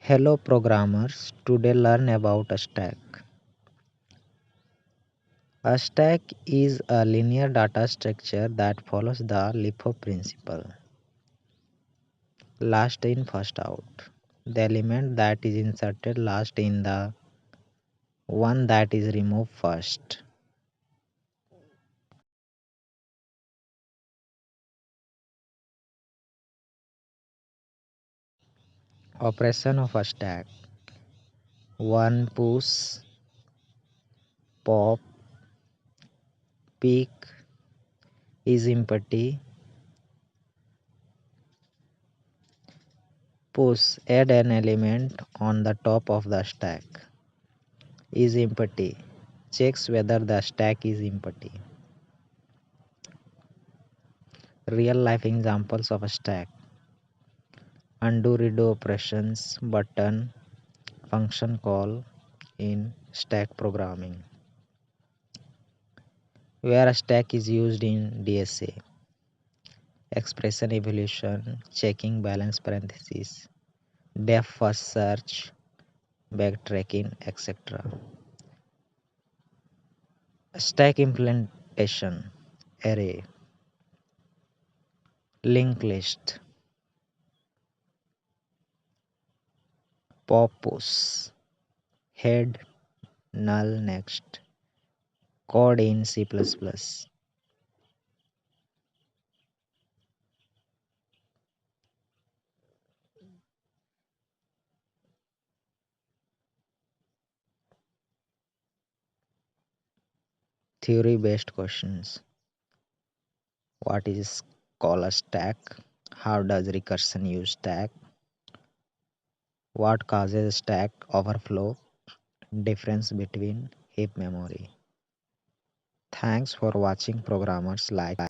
Hello programmers, today learn about a stack. A stack is a linear data structure that follows the LIFO principle. Last in, first out. The element that is inserted last in the one that is removed first. Operation of a stack. 1 push, pop, pick, isEmpty, push, add an element on the top of the stack. isEmpty, checks whether the stack is empty. Real life examples of a stack: undo redo operations button function call in stack programming, where a stack is used in DSA, expression evaluation, checking balance parentheses, depth first search, backtracking, etc. Stack implementation: array, linked list, pop push, head, null, next, code in C++. Theory based questions: what is called a stack? How does recursion use stack? What causes stack overflow? Difference between heap memory. Thanks for watching programmers like